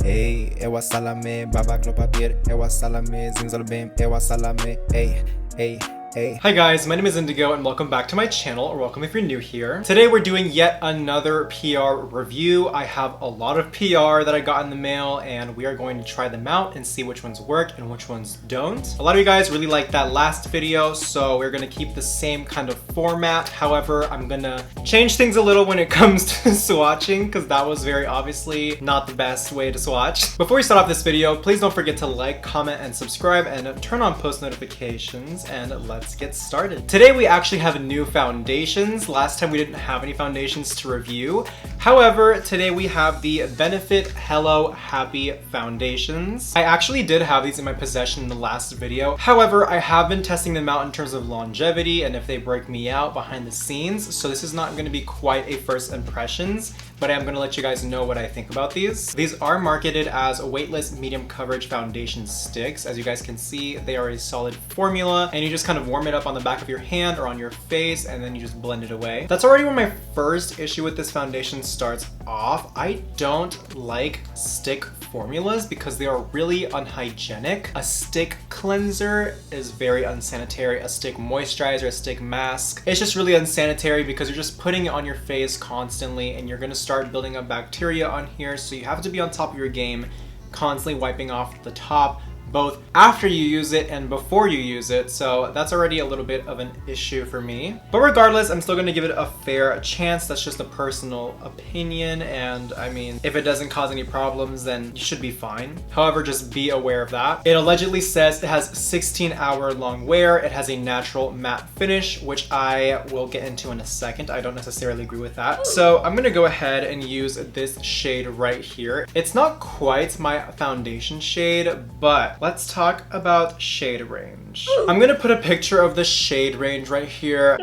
Hey, ewa salame, babak no papier, ewa salame, zinzalbim, ewa salame, hey, hey. Hey. Hi guys, my name is Indigo and welcome back to my channel, or welcome if you're new here. Today we're doing yet another PR review. I have a lot of PR that I got in the mail and we are going to try them out and see which ones work and which ones don't. A lot of you guys really liked that last video, so we're gonna keep the same kind of format. However, I'm gonna change things a little when it comes to swatching because that was very obviously not the best way to swatch. Before we start off this video, please don't forget to like, comment, and subscribe and turn on post notifications, and let's get started. Today we actually have new foundations. Last time we didn't have any foundations to review. However, today we have the Benefit Hello Happy foundations. I actually did have these in my possession in the last video. However, I have been testing them out in terms of longevity and if they break me out behind the scenes. So this is not going to be quite a first impressions, but I am going to let you guys know what I think about these. These are marketed as weightless medium coverage foundation sticks. As you guys can see, they are a solid formula and you just kind of warm it up on the back of your hand or on your face and then you just blend it away. That's already where my first issue with this foundation starts off. I don't like stick formulas because they are really unhygienic. A stick cleanser is very unsanitary. A stick moisturizer, a stick mask, it's just really unsanitary because you're just putting it on your face constantly and you're gonna start building up bacteria on here. So you have to be on top of your game, constantly wiping off the top, both after you use it and before you use it. So that's already a little bit of an issue for me. But regardless, I'm still gonna give it a fair chance. That's just a personal opinion. And I mean, if it doesn't cause any problems, then you should be fine. However, just be aware of that. It allegedly says it has 16-hour long wear. It has a natural matte finish, which I will get into in a second. I don't necessarily agree with that. So I'm gonna go ahead and use this shade right here. It's not quite my foundation shade, but let's talk about shade range. I'm gonna put a picture of the shade range right here.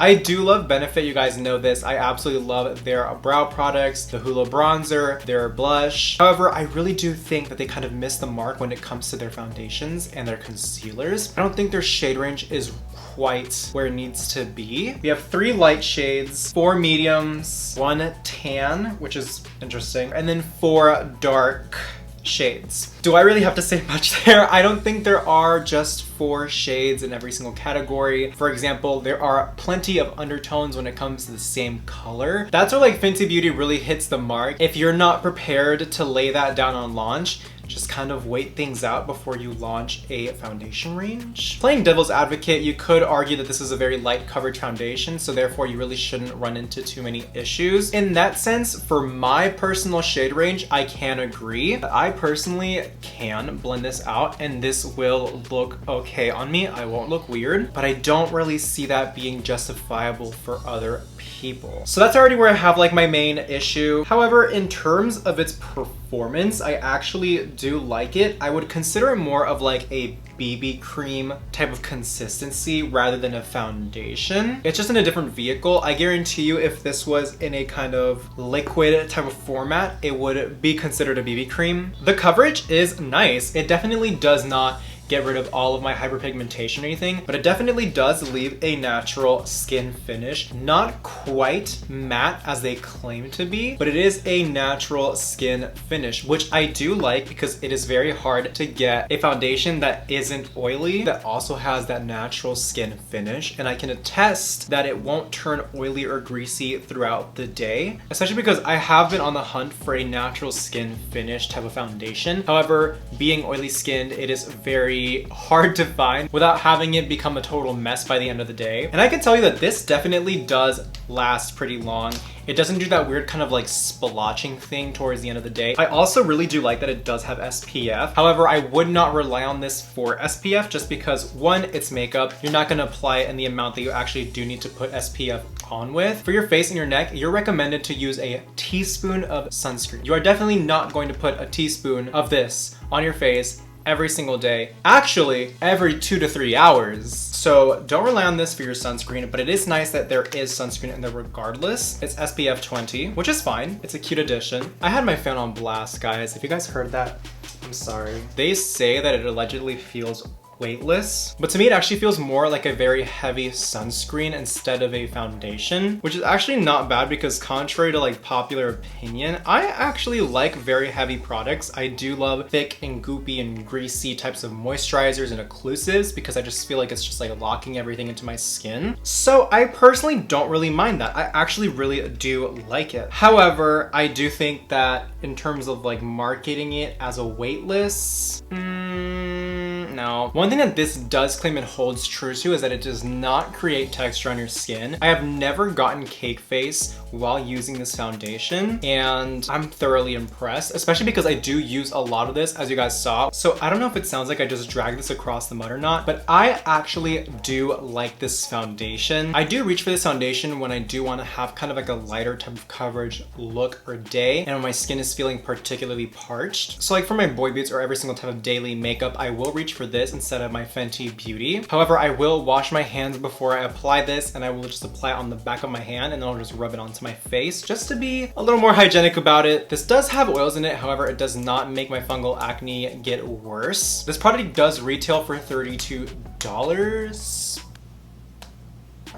I do love Benefit, you guys know this. I absolutely love their brow products, the Hula bronzer, their blush. However, I really do think that they kind of miss the mark when it comes to their foundations and their concealers. I don't think their shade range is quite where it needs to be. We have 3 light shades, 4 mediums, 1 tan, which is interesting, and then 4 dark shades. Do I really have to say much there? I don't think there are just 4 shades in every single category. For example, there are plenty of undertones when it comes to the same color. That's where like Fenty Beauty really hits the mark. If you're not prepared to lay that down on launch, just kind of wait things out before you launch a foundation range. Playing devil's advocate, you could argue that this is a very light coverage foundation, so therefore you really shouldn't run into too many issues. In that sense, for my personal shade range, I can agree. I personally can blend this out and this will look okay on me. I won't look weird, but I don't really see that being justifiable for other people. So that's already where I have like my main issue. However, in terms of its performance, I actually do like it. I would consider it more of like a BB cream type of consistency rather than a foundation. It's just in a different vehicle. I guarantee you if this was in a kind of liquid type of format, it would be considered a BB cream. The coverage is nice. It definitely does not get rid of all of my hyperpigmentation or anything, but it definitely does leave a natural skin finish. Not quite matte as they claim to be, but it is a natural skin finish, which I do like because it is very hard to get a foundation that isn't oily that also has that natural skin finish. And I can attest that it won't turn oily or greasy throughout the day, especially because I have been on the hunt for a natural skin finish type of foundation. However, being oily skinned, it is very hard to find without having it become a total mess by the end of the day. And I can tell you that this definitely does last pretty long. It doesn't do that weird kind of like splotching thing towards the end of the day. I also really do like that it does have SPF. However, I would not rely on this for SPF just because, one, it's makeup. You're not gonna apply it in the amount that you actually do need to put SPF on with. For your face and your neck, you're recommended to use a teaspoon of sunscreen. You are definitely not going to put a teaspoon of this on your face every single day. Actually, every 2 to 3 hours. So don't rely on this for your sunscreen, but it is nice that there is sunscreen in there regardless. It's SPF 20, which is fine. It's a cute addition. I had my fan on blast, guys. If you guys heard that, I'm sorry. They say that it allegedly feels weightless, but to me it actually feels more like a very heavy sunscreen instead of a foundation, which is actually not bad because contrary to like popular opinion, I actually like very heavy products. I do love thick and goopy and greasy types of moisturizers and occlusives because I just feel like it's just like locking everything into my skin. So I personally don't really mind that. I actually really do like it. However, I do think that in terms of like marketing it as a weightless, no. One thing that this does claim it holds true to is that it does not create texture on your skin. I have never gotten cake face while using this foundation, and I'm thoroughly impressed, especially because I do use a lot of this, as you guys saw. So I don't know if it sounds like I just dragged this across the mud or not, but I actually do like this foundation. I do reach for this foundation when I do want to have kind of like a lighter type of coverage look or day, and when my skin is feeling particularly parched. So like for my boy beats or every single type of daily makeup, I will reach for this instead of my Fenty Beauty. However, I will wash my hands before I apply this, and I will just apply it on the back of my hand, and then I'll just rub it onto my face just to be a little more hygienic about it. This does have oils in it, however, it does not make my fungal acne get worse. This product does retail for $32.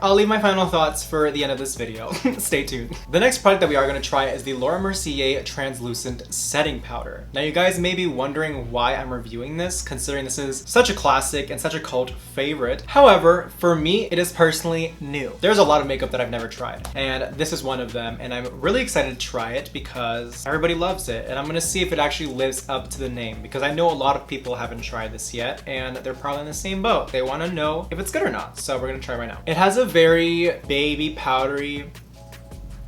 I'll leave my final thoughts for the end of this video. Stay tuned. The next product that we are going to try is the Laura Mercier Translucent Setting Powder. Now you guys may be wondering why I'm reviewing this, considering this is such a classic and such a cult favorite. However, for me, it is personally new. There's a lot of makeup that I've never tried, and this is one of them, and I'm really excited to try it because everybody loves it, and I'm going to see if it actually lives up to the name, because I know a lot of people haven't tried this yet, and they're probably in the same boat. They want to know if it's good or not, so we're going to try right now. It has a very baby powdery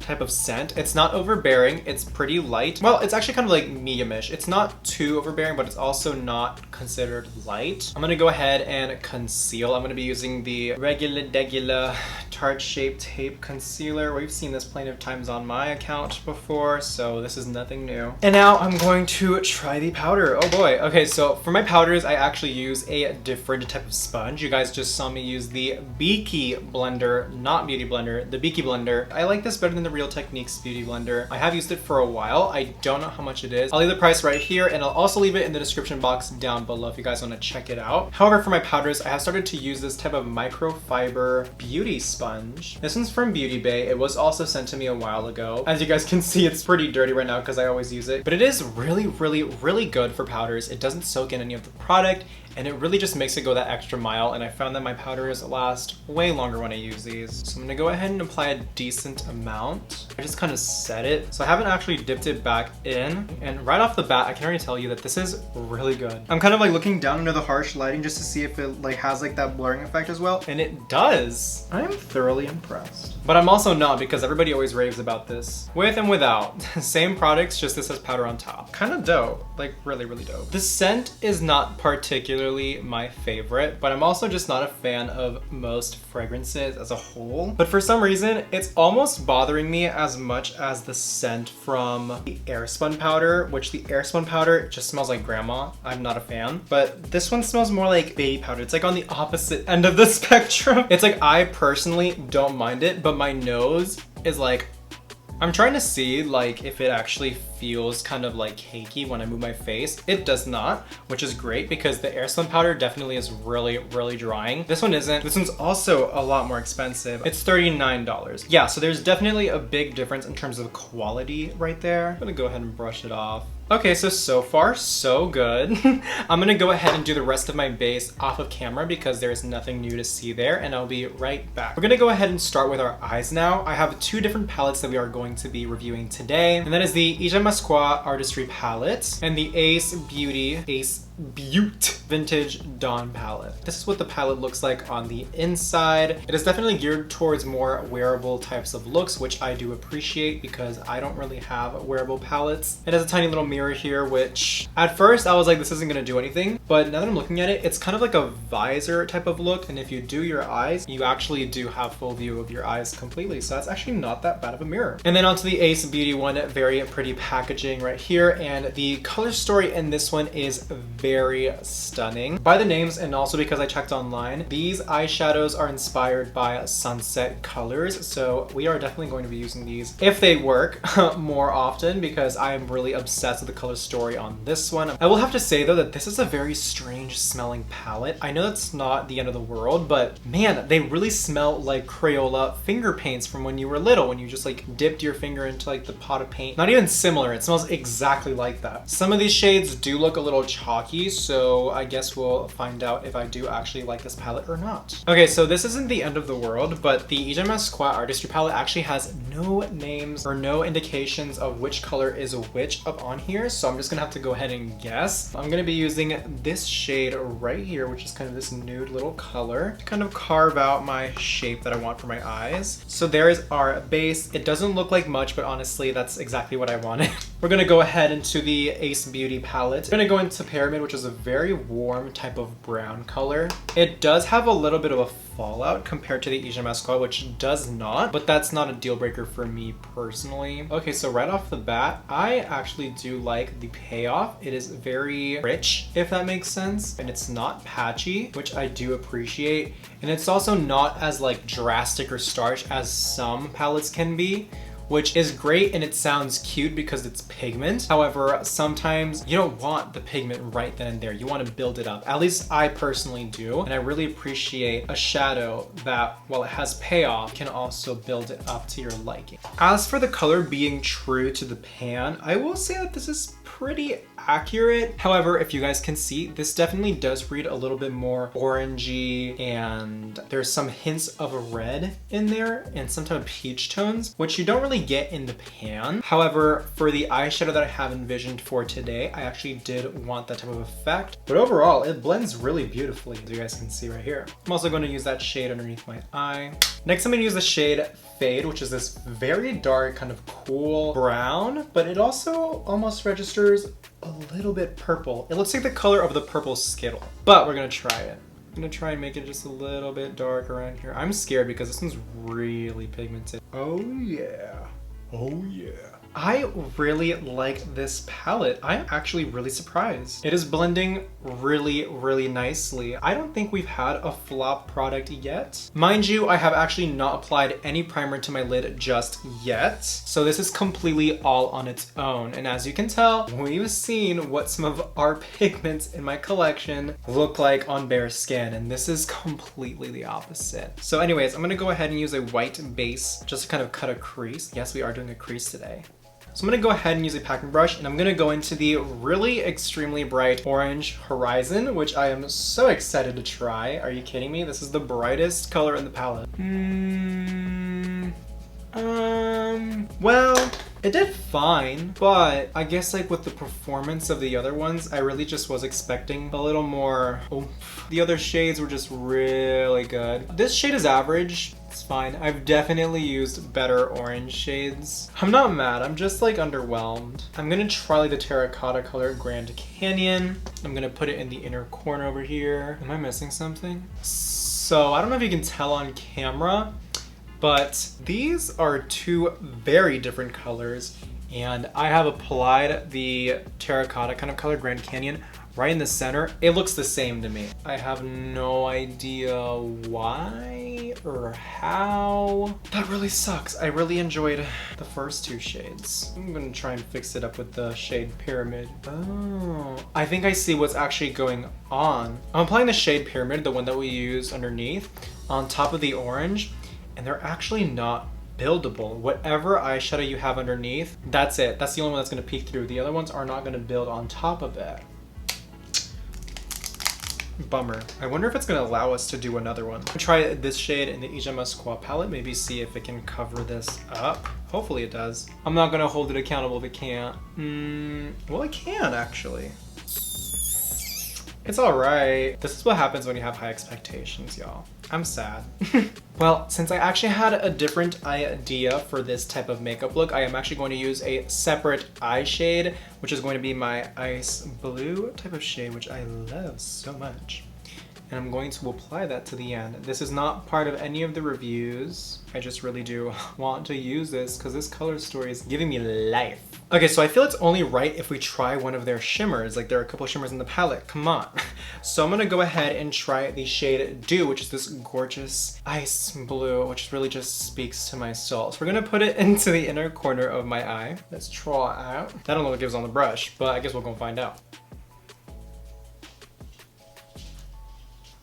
type of scent. It's not overbearing, it's pretty light. Well, it's actually kind of like medium-ish. It's not too overbearing, but it's also not considered light. I'm gonna go ahead and conceal. I'm gonna be using the regular Tarte Shape Tape Concealer. We've seen this plenty of times on my account before, so this is nothing new. And now I'm going to try the powder. Oh boy. Okay, so for my powders, I actually use a different type of sponge. You guys just saw me use the Beaky blender, not Beauty Blender, the Beaky blender. I like this better than the Real Techniques Beauty Blender. I have used it for a while. I don't know how much it is. I'll leave the price right here, and I'll also leave it in the description box down below if you guys want to check it out. However, for my powders, I have started to use this type of microfiber beauty sponge. This one's from Beauty Bay. It was also sent to me a while ago. As you guys can see, it's pretty dirty right now because I always use it, but it is really, really, really good for powders. It doesn't soak in any of the product, and it really just makes it go that extra mile, and I found that my powders last way longer when I use these. So I'm gonna go ahead and apply a decent amount. I just kind of set it. So I haven't actually dipped it back in, and right off the bat, I can already tell you that this is really good. I'm kind of like looking down under the harsh lighting just to see if it like has like that blurring effect as well, and it does. I am thoroughly impressed. But I'm also not, because everybody always raves about this. With and without. Same products, just this has powder on top. Kind of dope. Like really, really dope. The scent is not particularly my favorite, but I'm also just not a fan of most fragrances as a whole. But for some reason, it's almost bothering me as much as the scent from the Airspun Powder, which the Airspun Powder just smells like grandma. I'm not a fan. But this one smells more like baby powder. It's like on the opposite end of the spectrum. It's like I personally don't mind it, but my nose is like, I'm trying to see like if it actually feels kind of like cakey when I move my face. It does not, which is great because the Airspun powder definitely is really, really drying. This one isn't. This one's also a lot more expensive. It's $39. Yeah, so there's definitely a big difference in terms of quality right there. I'm gonna go ahead and brush it off. Okay, so far, so good. I'm gonna go ahead and do the rest of my base off of camera because there's nothing new to see there, and I'll be right back. We're gonna go ahead and start with our eyes now. I have two different palettes that we are going to be reviewing today, and that is the Ija Mascara Artistry palette and the Ace Beauty Vintage Dawn palette. This is what the palette looks like on the inside. It is definitely geared towards more wearable types of looks, which I do appreciate because I don't really have wearable palettes. It has a tiny little mirror here, which at first I was like, this isn't gonna do anything, but now that I'm looking at it, it's kind of like a visor type of look, and if you do your eyes, you actually do have full view of your eyes completely, so that's actually not that bad of a mirror. And then onto the Ace Beauty one, very pretty packaging right here, and the color story in this one is very stunning. By the names and also because I checked online, these eyeshadows are inspired by sunset colors, so we are definitely going to be using these if they work more often, because I am really obsessed with the color story on this one. I will have to say though that this is a very strange smelling palette. I know that's not the end of the world, but man, they really smell like Crayola finger paints from when you were little, when you just like dipped your finger into like the pot of paint. Not even similar, it smells exactly like that. Some of these shades do look a little chalky, so I guess we'll find out if I do actually like this palette or not. Okay, so this isn't the end of the world, but the Asa Beauty Artistry palette actually has no names or no indications of which color is which up on here, so I'm just gonna have to go ahead and guess. I'm gonna be using this shade right here, which is kind of this nude little color, to kind of carve out my shape that I want for my eyes. So there is our base. It doesn't look like much, but honestly, that's exactly what I wanted. We're gonna go ahead into the Asa Beauty palette. I'm gonna go into Pyramid, which is a very warm type of brown color. It does have a little bit of a fallout compared to the Asa Beauty, which does not, but that's not a deal breaker for me personally. Okay, so right off the bat, I actually do like the payoff. It is very rich, if that makes sense, and it's not patchy, which I do appreciate. And it's also not as like drastic or starch as some palettes can be, which is great and it sounds cute because it's pigment. However, sometimes you don't want the pigment right then and there. You want to build it up. At least I personally do. And I really appreciate a shadow that, while it has payoff, can also build it up to your liking. As for the color being true to the pan, I will say that this is pretty accurate. However, if you guys can see, this definitely does read a little bit more orangey, and there's some hints of a red in there and some type of peach tones, which you don't really get in the pan. However, for the eyeshadow that I have envisioned for today, I actually did want that type of effect. But overall, it blends really beautifully, as you guys can see right here. I'm also going to use that shade underneath my eye. Next, I'm going to use the shade Fade, which is this very dark, kind of cool brown, but it also almost registers a little bit purple. It looks like the color of the purple Skittle, but we're gonna try it. I'm gonna try and make it just a little bit dark around here. I'm scared because this one's really pigmented. Oh yeah, oh yeah. I really like this palette. I'm actually really surprised. It is blending really, really nicely. I don't think we've had a flop product yet. Mind you, I have actually not applied any primer to my lid just yet. So this is completely all on its own. And as you can tell, we've seen what some of our pigments in my collection look like on bare skin. And this is completely the opposite. So anyways, I'm gonna go ahead and use a white base just to kind of cut a crease. Yes, we are doing a crease today. So I'm gonna go ahead and use a packing brush, and I'm gonna go into the really extremely bright orange Horizon, which I am so excited to try. Are you kidding me? This is the brightest color in the palette. Well, it did fine, but I guess like with the performance of the other ones, I really just was expecting a little more oomph. The other shades were just really good. This shade is average. It's fine. I've definitely used better orange shades. I'm not mad, I'm just like underwhelmed. I'm gonna try like the terracotta color Grand Canyon. I'm gonna put it in the inner corner over here. Am I missing something? So I don't know if you can tell on camera, but these are two very different colors, and I have applied the terracotta kind of color Grand Canyon right in the center. It looks the same to me. I have no idea why or how. That really sucks. I really enjoyed the first two shades. I'm gonna try and fix it up with the shade Pyramid. Oh, I think I see what's actually going on. I'm applying the shade Pyramid, the one that we use underneath, on top of the orange, and they're actually not buildable. Whatever eyeshadow you have underneath, that's it. That's the only one that's gonna peek through. The other ones are not gonna build on top of it. Bummer. I wonder if it's gonna allow us to do another one. I'll try this shade in the Asa Beauty palette, maybe see if it can cover this up. Hopefully it does. I'm not gonna hold it accountable if it can't. Well, it can actually. It's all right. This is what happens when you have high expectations, y'all. I'm sad. Well, since I actually had a different idea for this type of makeup look, I am actually going to use a separate eye shade, which is going to be my ice blue type of shade, which I love so much. and I'm going to apply that to the end. This is not part of any of the reviews. I just really do want to use this because this color story is giving me life. Okay, so I feel it's only right if we try one of their shimmers. Like, there are a couple shimmers in the palette, come on. So I'm gonna go ahead and try the shade Dew, which is this gorgeous ice blue, which really just speaks to my soul. So we're gonna put it into the inner corner of my eye. Let's draw out. I don't know what it gives on the brush, but I guess we'll go find out.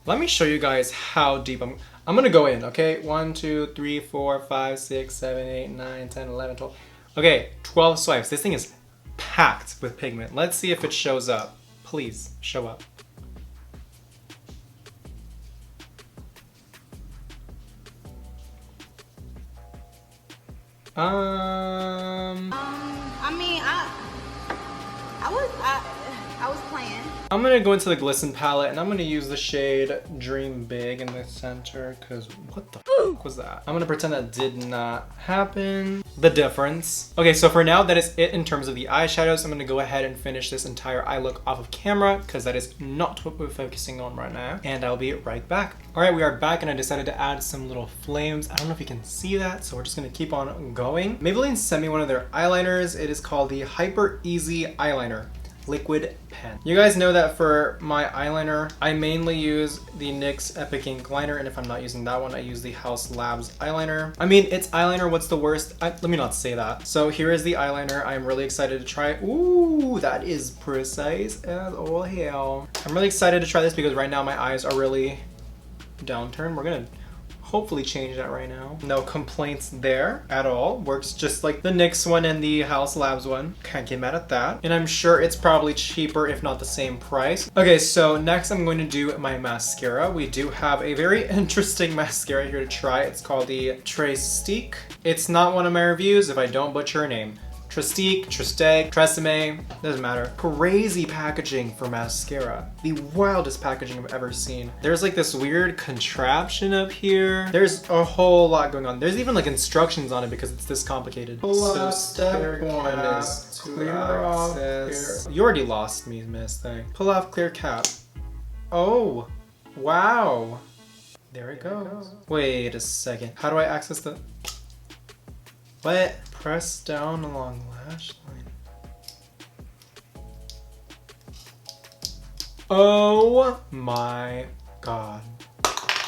Let me show you guys how deep I'm gonna go in, okay? 1, 2, 3, 4, 5, 6, 7, 8, 9, 10, 11, 12. Okay, 12 swipes. This thing is packed with pigment. Let's see if it shows up. Please, show up. I was playing. I'm gonna go into the Glisten palette and I'm gonna use the shade Dream Big in the center, because what the fuck was that? I'm gonna pretend that did not happen. The difference. Okay, so for now, that is it in terms of the eyeshadows. I'm gonna go ahead and finish this entire eye look off of camera because that is not what we're focusing on right now. And I'll be right back. All right, we are back and I decided to add some little flames. I don't know if you can see that, so we're just gonna keep on going. Maybelline sent me one of their eyeliners. It is called the Hyper Easy Eyeliner Liquid Pen. You guys know that for my eyeliner, I mainly use the NYX Epic Ink liner, and if I'm not using that one, I use the House Labs eyeliner. I mean, it's eyeliner, what's the worst? Let me not say that. So here is the eyeliner. I'm really excited to try it. Ooh, that is precise as all hell. I'm really excited to try this because right now my eyes are really downturned. We're gonna hopefully change that right now. No complaints there at all. Works just like the NYX one and the House Labs one. Can't get mad at that. And I'm sure it's probably cheaper, if not the same price. Okay, so next I'm going to do my mascara. We do have a very interesting mascara here to try. It's called the Trestique. It's not one of my reviews if I don't butcher her name. Trestique, Tresemme, doesn't matter. Crazy packaging for mascara. The wildest packaging I've ever seen. There's like this weird contraption up here. There's a whole lot going on. There's even like instructions on it because it's this complicated. So step 1 is clear off clear. You already lost me, miss thing. Pull off clear cap. Oh, wow. There it goes. Wait a second. How do I access the... What? Press down along lash line. Oh my god.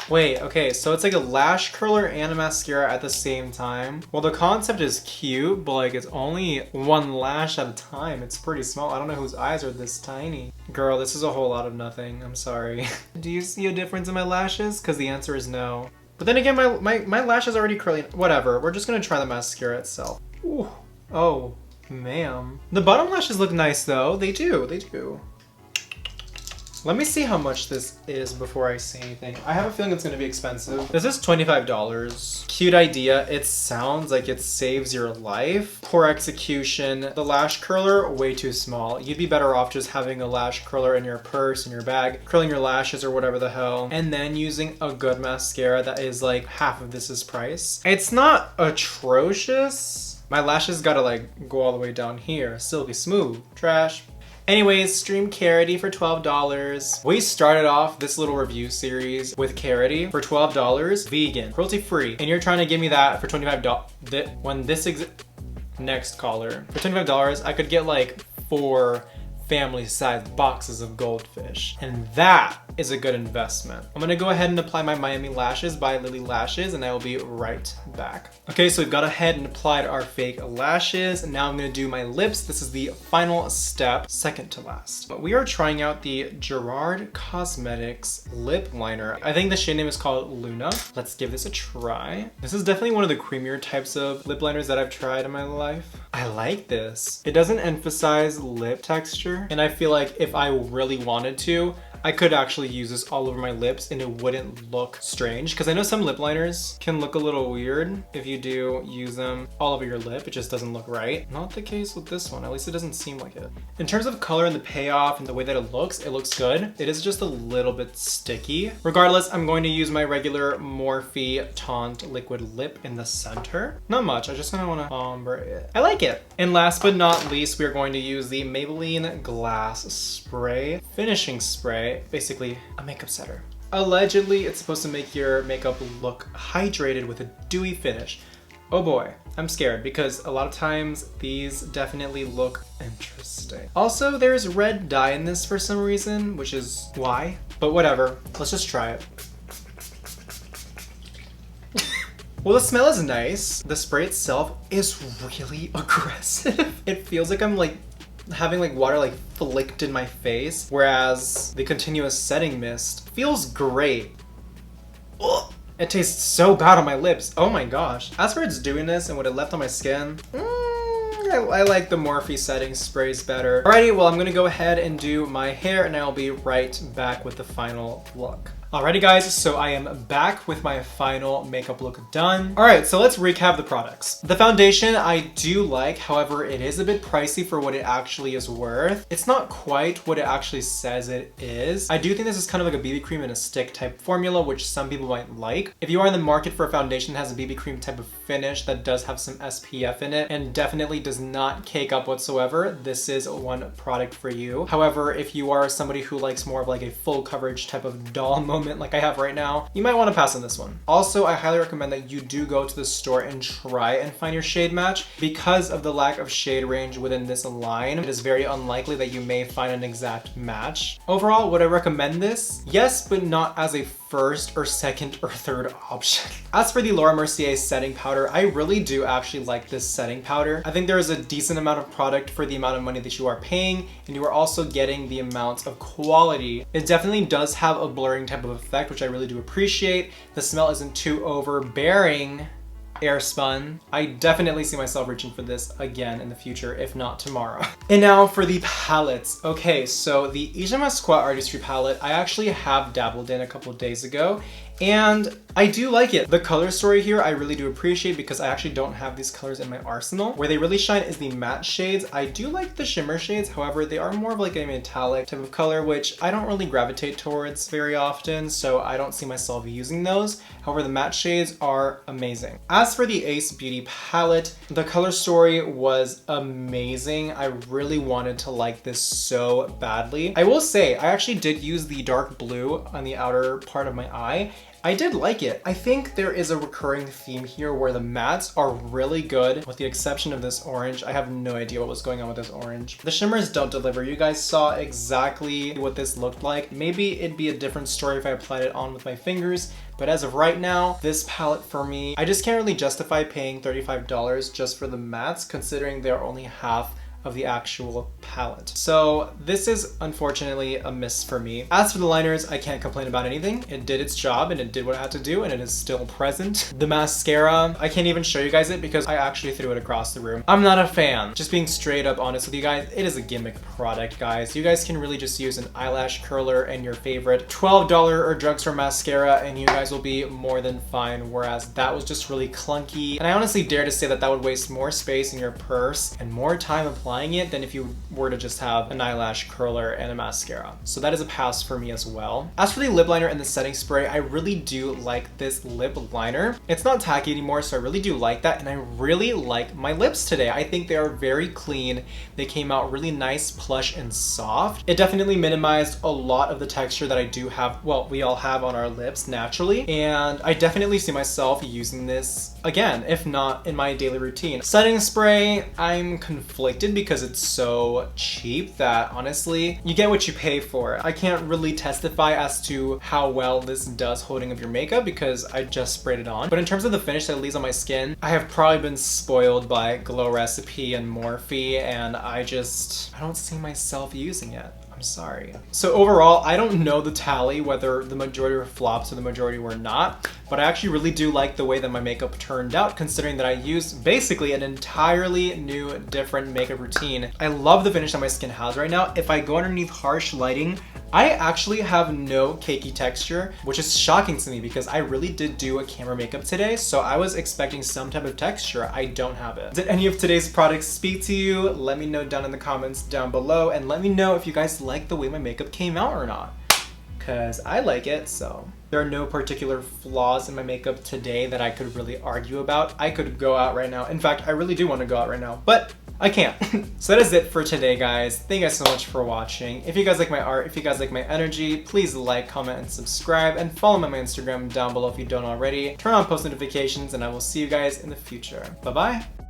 Wait, okay, so it's like a lash curler and a mascara at the same time. Well, the concept is cute, but like it's only one lash at a time. It's pretty small. I don't know whose eyes are this tiny. Girl, this is a whole lot of nothing. I'm sorry. Do you see a difference in my lashes? Because the answer is no. But then again, my lash is already curly. Whatever, we're just gonna try the mascara itself. Ooh. Oh, ma'am. The bottom lashes look nice though. They do, they do. Let me see how much this is before I say anything. I have a feeling it's gonna be expensive. This is $25. Cute idea. It sounds like it saves your life. Poor execution. The lash curler, way too small. You'd be better off just having a lash curler in your purse, in your bag, curling your lashes or whatever the hell, and then using a good mascara that is like half of this price. It's not atrocious. My lashes gotta like go all the way down here. Silky smooth. Trash. Anyways, stream Carity for $12. We started off this little review series with Carity for $12, vegan, cruelty-free, and you're trying to give me that for $25. When this next caller, for $25, I could get like 4 family-sized boxes of goldfish, and that is a good investment. I'm gonna go ahead and apply my Miami Lashes by Lily Lashes, and I will be right back. Okay, so we've gone ahead and applied our fake lashes, and now I'm gonna do my lips. This is the final step, second to last. But we are trying out the Gerard Cosmetics lip liner. I think the shade name is called Luna. Let's give this a try. This is definitely one of the creamier types of lip liners that I've tried in my life. I like this. It doesn't emphasize lip texture, and I feel like if I really wanted to, I could actually use this all over my lips and it wouldn't look strange, because I know some lip liners can look a little weird if you do use them all over your lip. It just doesn't look right. Not the case with this one, at least it doesn't seem like it. In terms of color and the payoff and the way that it looks good. It is just a little bit sticky. Regardless, I'm going to use my regular Morphe Taunt liquid lip in the center. Not much, I just kind of want to ombre it. I like it. And last but not least, we are going to use the Maybelline Glass Spray Finishing Spray. Basically a makeup setter. Allegedly, it's supposed to make your makeup look hydrated with a dewy finish. Oh boy, I'm scared because a lot of times these definitely look interesting. Also, there's red dye in this for some reason, which is why, but whatever. Let's just try it. Well, the smell is nice. The spray itself is really aggressive. It feels like I'm like having like water like flicked in my face, whereas the continuous setting mist feels great. Ugh. It tastes so bad on my lips. Oh my gosh. As for its dewiness and what it left on my skin, I like the Morphe setting sprays better. Alrighty, well I'm gonna go ahead and do my hair and I'll be right back with the final look. Alrighty guys, so I am back with my final makeup look done. Alright, so let's recap the products. The foundation I do like, however, it is a bit pricey for what it actually is worth. It's not quite what it actually says it is. I do think this is kind of like a BB cream in a stick type formula, which some people might like. If you are in the market for a foundation that has a BB cream type of finish that does have some SPF in it and definitely does not cake up whatsoever, this is one product for you. However, if you are somebody who likes more of like a full coverage type of doll moment like I have right now, you might want to pass on this one. Also, I highly recommend that you do go to the store and try and find your shade match. Because of the lack of shade range within this line, it is very unlikely that you may find an exact match. Overall, would I recommend this? Yes, but not as a first or second or third option. As for the Laura Mercier setting powder, I really do actually like this setting powder. I think there is a decent amount of product for the amount of money that you are paying, and you are also getting the amount of quality. It definitely does have a blurring type of effect, which I really do appreciate. The smell isn't too overbearing. Airspun. I definitely see myself reaching for this again in the future, if not tomorrow. And now for the palettes. Okay, so the Asa Beauty Artistry palette, I actually have dabbled in a couple of days ago, and I do like it. The color story here I really do appreciate because I actually don't have these colors in my arsenal. Where they really shine is the matte shades. I do like the shimmer shades, however, they are more of like a metallic type of color, which I don't really gravitate towards very often, so I don't see myself using those. However, the matte shades are amazing. As for the Asa Beauty palette, the color story was amazing. I really wanted to like this so badly. I will say, I actually did use the dark blue on the outer part of my eye. I did like it. I think there is a recurring theme here where the mattes are really good, with the exception of this orange. I have no idea what was going on with this orange. The shimmers don't deliver. You guys saw exactly what this looked like. Maybe it'd be a different story if I applied it on with my fingers, but as of right now, this palette for me, I just can't really justify paying $35 just for the mattes, considering they're only half of the actual palette. So this is unfortunately a miss for me. As for the liners, I can't complain about anything. It did its job and it did what it had to do and it is still present. The mascara, I can't even show you guys it because I actually threw it across the room. I'm not a fan. Just being straight up honest with you guys, it is a gimmick product, guys. You guys can really just use an eyelash curler and your favorite $12 or drugstore mascara and you guys will be more than fine, whereas that was just really clunky. And I honestly dare to say that that would waste more space in your purse and more time applying it than if you were to just have an eyelash curler and a mascara. So that is a pass for me as well. As for the lip liner and the setting spray, I really do like this lip liner. It's not tacky anymore, so I really do like that, and I really like my lips today. I think they are very clean. They came out really nice, plush, and soft. It definitely minimized a lot of the texture that I do have, well, we all have on our lips naturally, and I definitely see myself using this again, if not in my daily routine. Setting spray, I'm conflicted because it's so cheap that honestly, you get what you pay for. I can't really testify as to how well this does holding up your makeup because I just sprayed it on. But in terms of the finish that it leaves on my skin, I have probably been spoiled by Glow Recipe and Morphe, and I don't see myself using it. I'm sorry. So overall, I don't know the tally whether the majority were flops or the majority were not, but I actually really do like the way that my makeup turned out, considering that I used basically an entirely new, different makeup routine. I love the finish that my skin has right now. If I go underneath harsh lighting, I actually have no cakey texture, which is shocking to me because I really did do a camera makeup today, so I was expecting some type of texture. I don't have it. Did any of today's products speak to you? Let me know down in the comments down below, and let me know if you guys like the way my makeup came out or not, because I like it. So there are no particular flaws in my makeup today that I could really argue about. I could go out right now. In fact, I really do want to go out right now, but I can't. So that is it for today, guys. Thank you guys so much for watching. If you guys like my art, if you guys like my energy, please like, comment, and subscribe, and follow me on my Instagram down below if you don't already. Turn on post notifications, and I will see you guys in the future. Bye-bye.